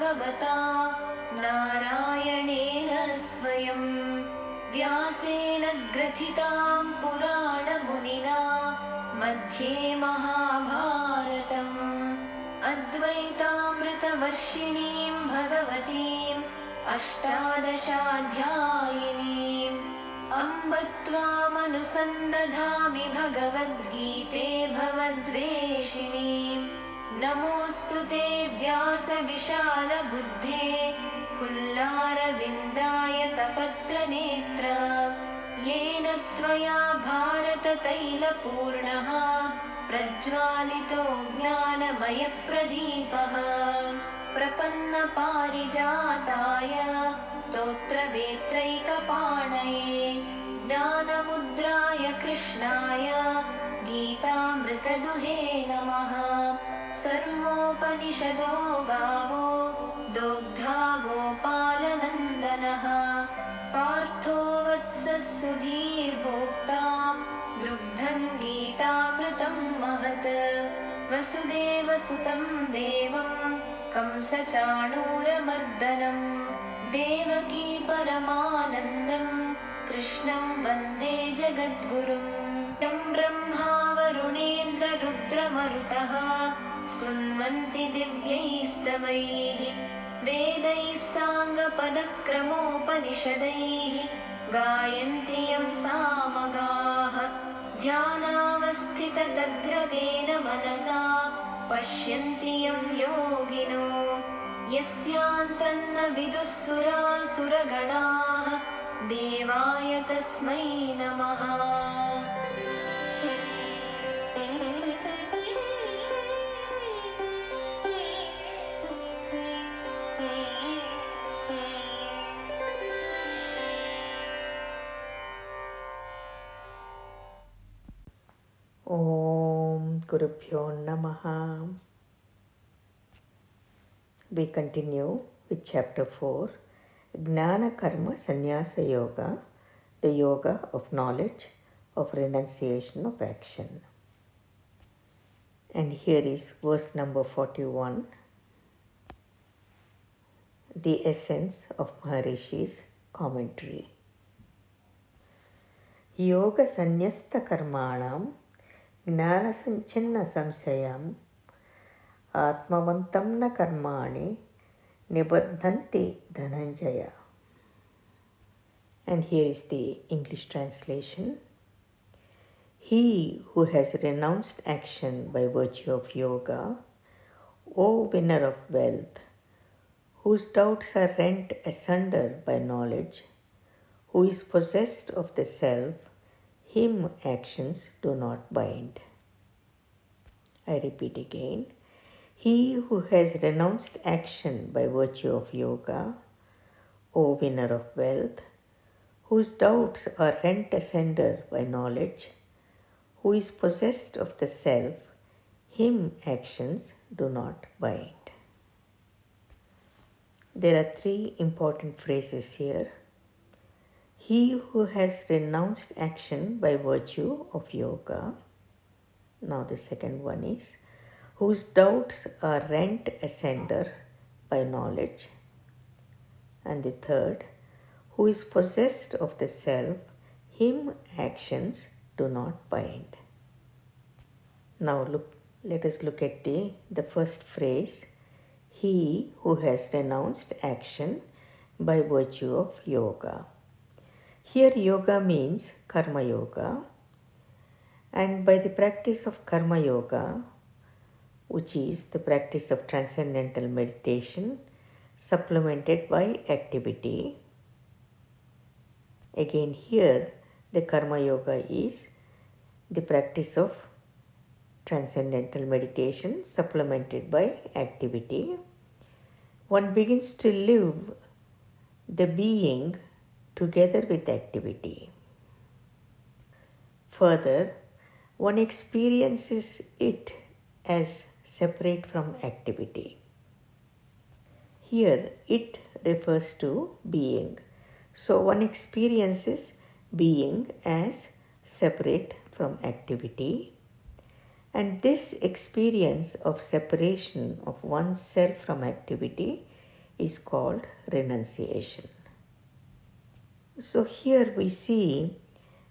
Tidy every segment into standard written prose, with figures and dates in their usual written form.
भगवता नारायणेन स्वयं व्यासेन ग्रथितां पुराणमुनिना मध्ये महाभारतम् अद्वैतामृतवर्षिणीं भगवतीम् अष्टादशाध्यायिनीम् अम्ब त्वामनुसन्दधामि भगवद्गीते भवद्वेषिणीम् नमोऽस्तु ते व्यासविशालबुद्धे पुल्लारविन्दायतपत्रनेत्र येन त्वया भारततैलपूर्णः प्रज्वालितो ज्ञानमयप्रदीपः प्रपन्नपारिजाताय स्तोत्रवेत्रैकपाणये ज्ञानमुद्राय कृष्णाय गीतामृतदुहे नमः। सर्वोपनिषदो गावो दोग्धा गोपालनन्दनः पार्थो वत्सः सुधीर्भोक्ता दुग्धं गीतामृतं महत् वसुदेवसुतं देवं कंसचाणूरमर्दनं देवकी परमानन्दं कृष्णं वन्दे जगद्गुरुं तं ब्रह्मा वरुणेन्द्ररुद्रमरुतः स्तुन्वन्ति दिव्यैस्तवैः वेदैः साङ्गपदक्रमोपनिषदैः गायन्ति यं सामगाः ध्यानावस्थिततद्गतेन मनसा पश्यन्ति यं योगिनो यस्यान्तन्न विदुः सुरासुरगणाः देवाय तस्मै नमः। Om Gurubhyo Namaha. We continue with Chapter 4, Gnana Karma Sannyasa Yoga, the yoga of knowledge, of renunciation of action. And here is verse number 41, the essence of Maharishi's commentary. Yoga Sannyasta Karmanam Gnana Sanchana Samsayam Atmavantam na karmani nibadhanti dhananjaya. And here is the English translation. He who has renounced action by virtue of yoga, O winner of wealth, whose doubts are rent asunder by knowledge, who is possessed of the self, him actions do not bind. I repeat again. He who has renounced action by virtue of yoga, O winner of wealth, whose doubts are rent asunder by knowledge, who is possessed of the self, him actions do not bind. There are three important phrases here. He who has renounced action by virtue of yoga. Now the second one is, whose doubts are rent asunder by knowledge. And the third, who is possessed of the self, him actions do not bind. Now let us look at the first phrase, he who has renounced action by virtue of yoga. Here yoga means karma yoga, and by the practice of karma yoga, which is the practice of transcendental meditation supplemented by activity. Again here the karma yoga is the practice of transcendental meditation supplemented by activity. One begins to live the being together with activity. Further, one experiences it as separate from activity. Here it refers to being. So one experiences being as separate from activity, and this experience of separation of oneself from activity is called renunciation. So here we see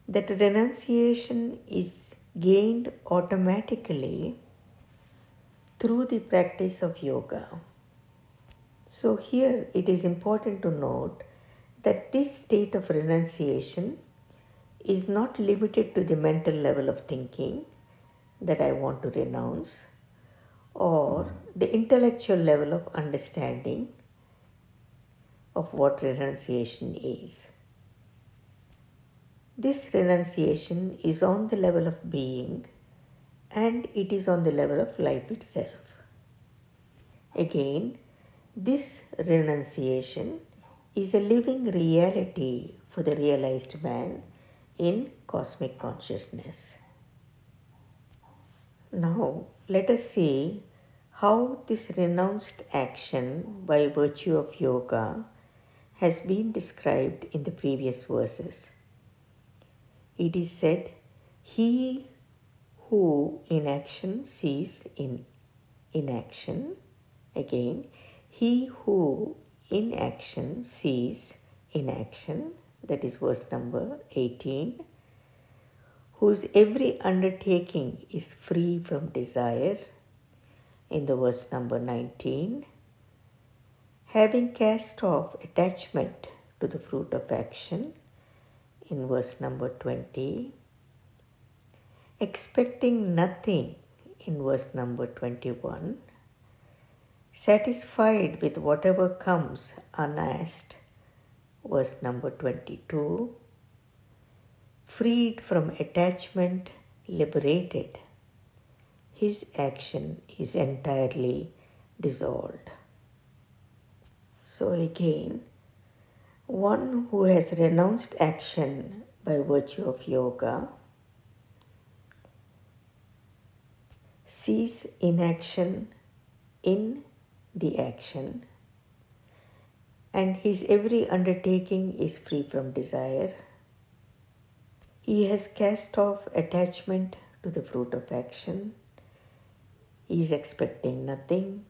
that renunciation is gained automatically through the practice of yoga. So here it is important to note that this state of renunciation is not limited to the mental level of thinking that I want to renounce, or the intellectual level of understanding of what renunciation is. This renunciation is on the level of being, and it is on the level of life itself. Again, this renunciation is a living reality for the realized man in cosmic consciousness. Now, let us see how this renounced action by virtue of yoga has been described in the previous verses. It is said, he who in action sees in inaction. Again, he who in action sees inaction. That is verse number 18. Whose every undertaking is free from desire. In the verse number 19. Having cast off attachment to the fruit of action. In verse number 20. Expecting nothing in verse number 21. Satisfied with whatever comes unasked, verse number 22. Freed from attachment, liberated, his action is entirely dissolved. So again, one who has renounced action by virtue of yoga sees inaction in the action, and his every undertaking is free from desire. He has cast off attachment to the fruit of action. He is expecting nothing,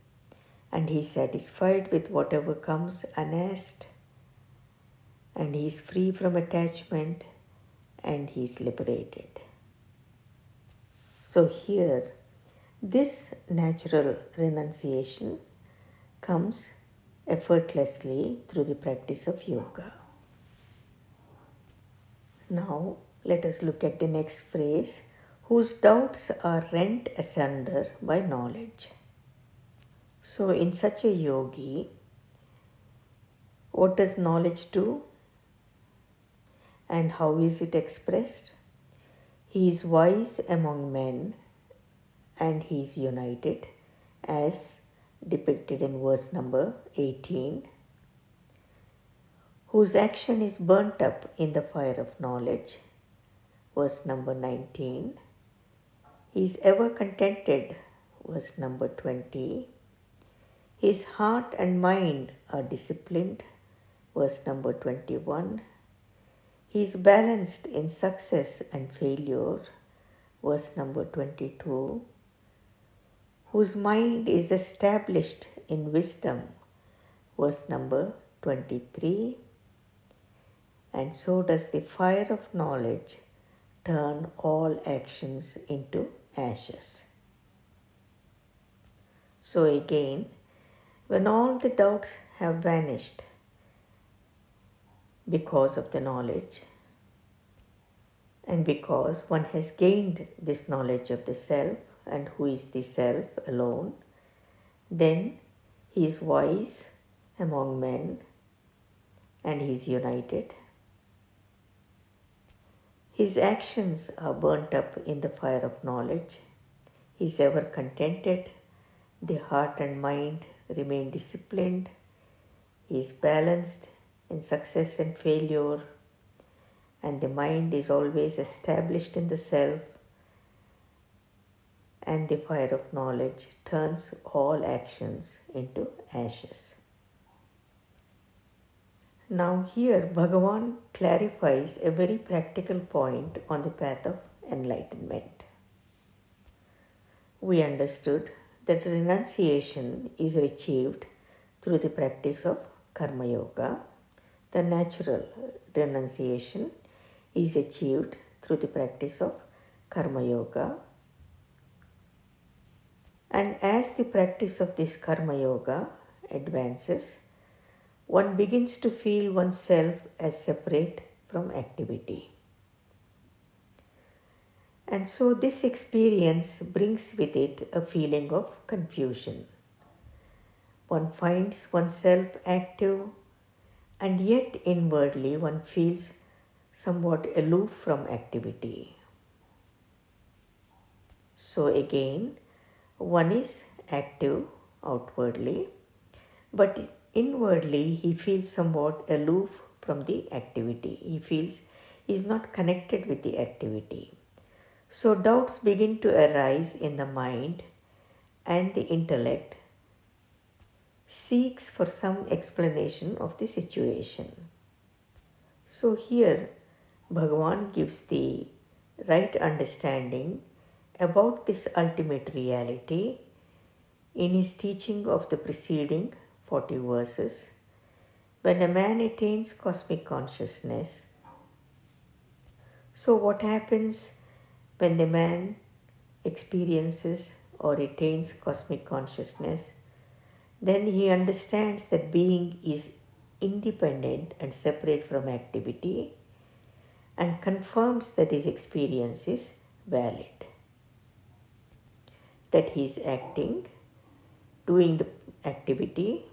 and he is satisfied with whatever comes unasked, and he is free from attachment, and he is liberated. So here, this natural renunciation comes effortlessly through the practice of yoga. Now, let us look at the next phrase, whose doubts are rent asunder by knowledge. So, in such a yogi, what does knowledge do? And how is it expressed? He is wise among men, and he is united, as depicted in verse number 18, whose action is burnt up in the fire of knowledge, verse number 19. He is ever contented, verse number 20. His heart and mind are disciplined, verse number 21. He is balanced in success and failure, verse number 22. Whose mind is established in wisdom, verse number 23. And so does the fire of knowledge turn all actions into ashes. So again, when all the doubts have vanished because of the knowledge, and because one has gained this knowledge of the self and who is the self alone, then he is wise among men, and he is united. His actions are burnt up in the fire of knowledge. He is ever contented. The heart and mind remain disciplined. He is balanced in success and failure. And the mind is always established in the self. And the fire of knowledge turns all actions into ashes. Now here Bhagavan clarifies a very practical point on the path of enlightenment. We understood that renunciation is achieved through the practice of Karma Yoga. The natural renunciation is achieved through the practice of Karma Yoga. And as the practice of this Karma Yoga advances, one begins to feel oneself as separate from activity. And so this experience brings with it a feeling of confusion. One finds oneself active, and yet inwardly one feels somewhat aloof from activity. So again, one is active outwardly, but inwardly he feels somewhat aloof from the activity. He feels he is not connected with the activity. So doubts begin to arise in the mind, and the intellect seeks for some explanation of the situation. So here Bhagavan gives the right understanding about this ultimate reality in his teaching of the preceding 40 verses. When a man attains cosmic consciousness, so what happens when the man experiences or attains cosmic consciousness? Then he understands that being is independent and separate from activity, and confirms that his experience is valid, that he is acting, doing the activity,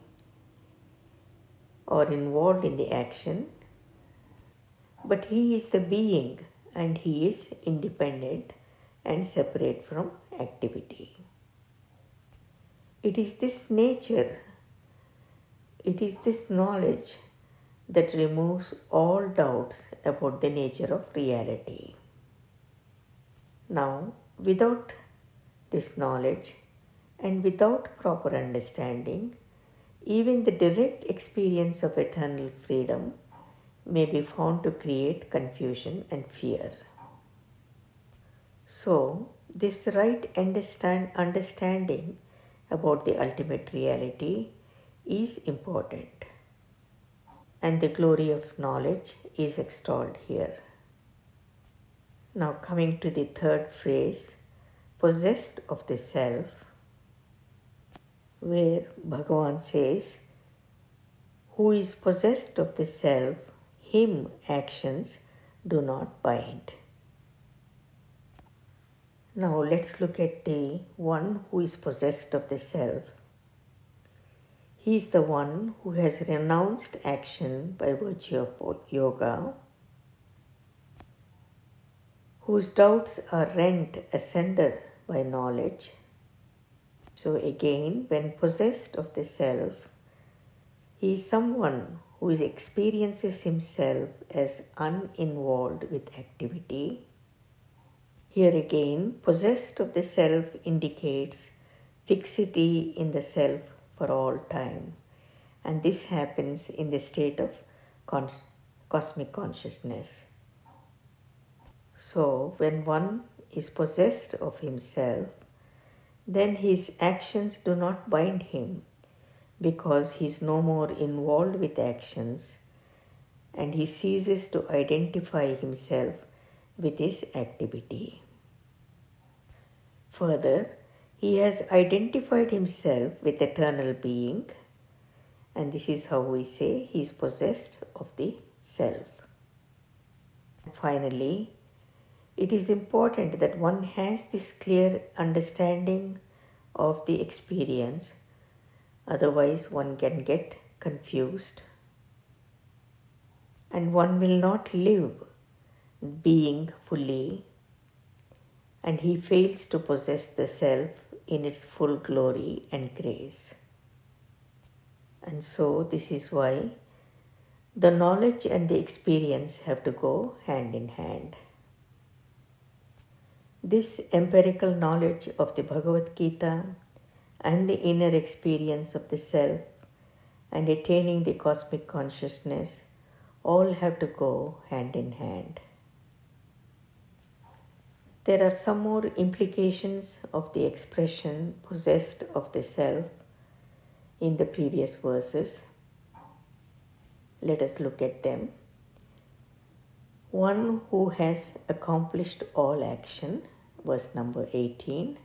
or involved in the action, but he is the being and he is independent and separate from activity. It is this nature, it is this knowledge that removes all doubts about the nature of reality. Now, without this knowledge and without proper understanding, even the direct experience of eternal freedom may be found to create confusion and fear. So, this right understanding about the ultimate reality is important, and the glory of knowledge is extolled here. Now, coming to the third phrase, possessed of the self, where Bhagavan says, who is possessed of the self, him actions do not bind. Now let's look at the one who is possessed of the self. He is the one who has renounced action by virtue of yoga, whose doubts are rent asunder by knowledge. So again, when possessed of the self, he is someone who experiences himself as uninvolved with activity. Here again, possessed of the self indicates fixity in the self for all time, and this happens in the state of cosmic consciousness. So, when one is possessed of himself, then his actions do not bind him, because he is no more involved with actions, and he ceases to identify himself with his activity. Further, he has identified himself with eternal being, and this is how we say he is possessed of the self. And finally, it is important that one has this clear understanding of the experience, otherwise one can get confused and one will not live being fully, and he fails to possess the self in its full glory and grace. And so this is why the knowledge and the experience have to go hand in hand. This empirical knowledge of the Bhagavad Gita and the inner experience of the self and attaining the cosmic consciousness all have to go hand in hand. There are some more implications of the expression possessed of the self in the previous verses. Let us look at them. One who has accomplished all action, verse number 18.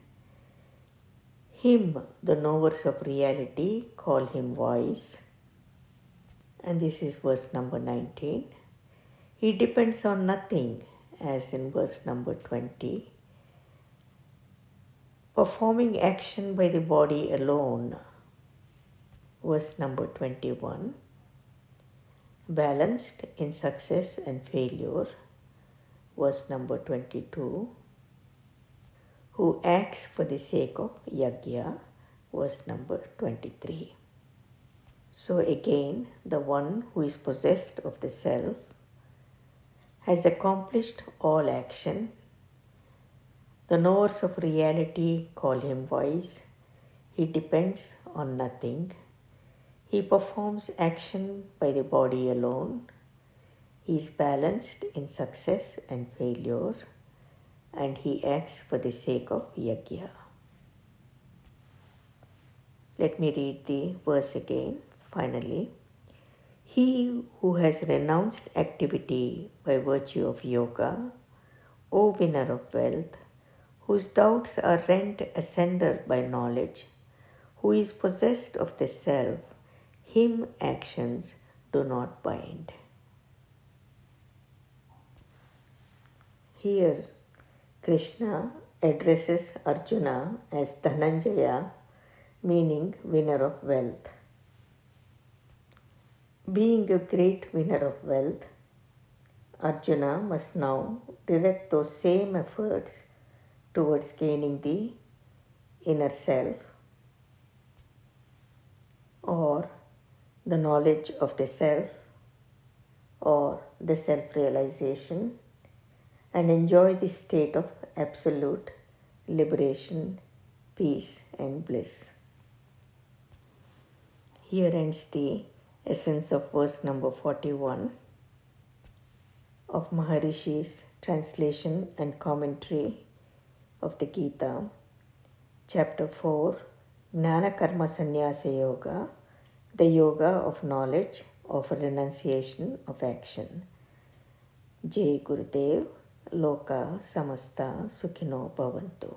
Him, the knowers of reality, call him wise. And this is verse number 19. He depends on nothing, as in verse number 20. Performing action by the body alone, verse number 21. Balanced in success and failure, verse number 22. Who acts for the sake of yajna, verse number 23. So again, the one who is possessed of the self has accomplished all action. The knowers of reality call him wise. He depends on nothing. He performs action by the body alone. He is balanced in success and failure, and he acts for the sake of yajna. Let me read the verse again, finally. He who has renounced activity by virtue of yoga, O winner of wealth, whose doubts are rent asunder by knowledge, who is possessed of the self, him actions do not bind. Here, Krishna addresses Arjuna as Dhananjaya, meaning winner of wealth. Being a great winner of wealth, Arjuna must now direct those same efforts towards gaining the inner self, or the knowledge of the self, or the self-realization, and enjoy the state of absolute liberation, peace and bliss. Here ends the essence of verse number 41 of Maharishi's translation and commentary of the Gita, Chapter-4, Jnana Karma Sannyasa Yoga, the yoga of knowledge, of renunciation of action. Jai Gurudev, Loka Samasta Sukhino Bhavantu.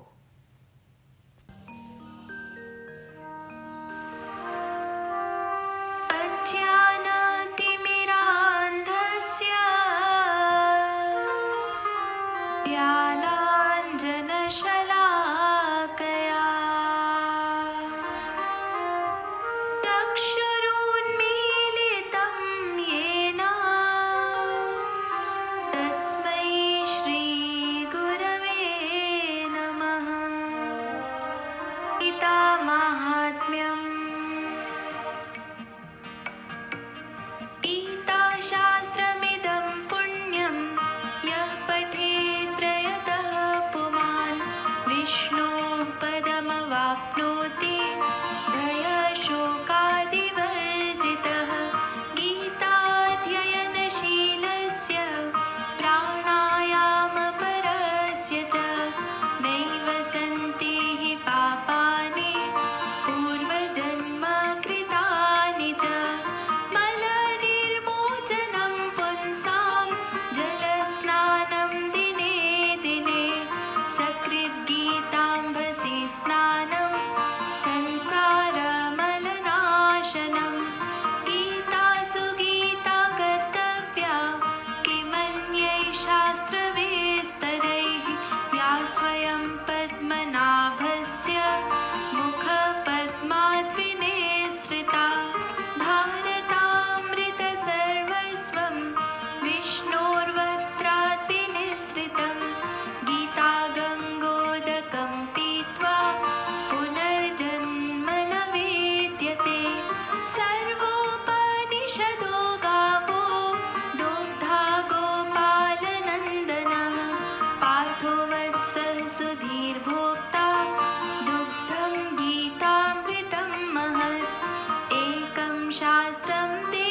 शास्त्रं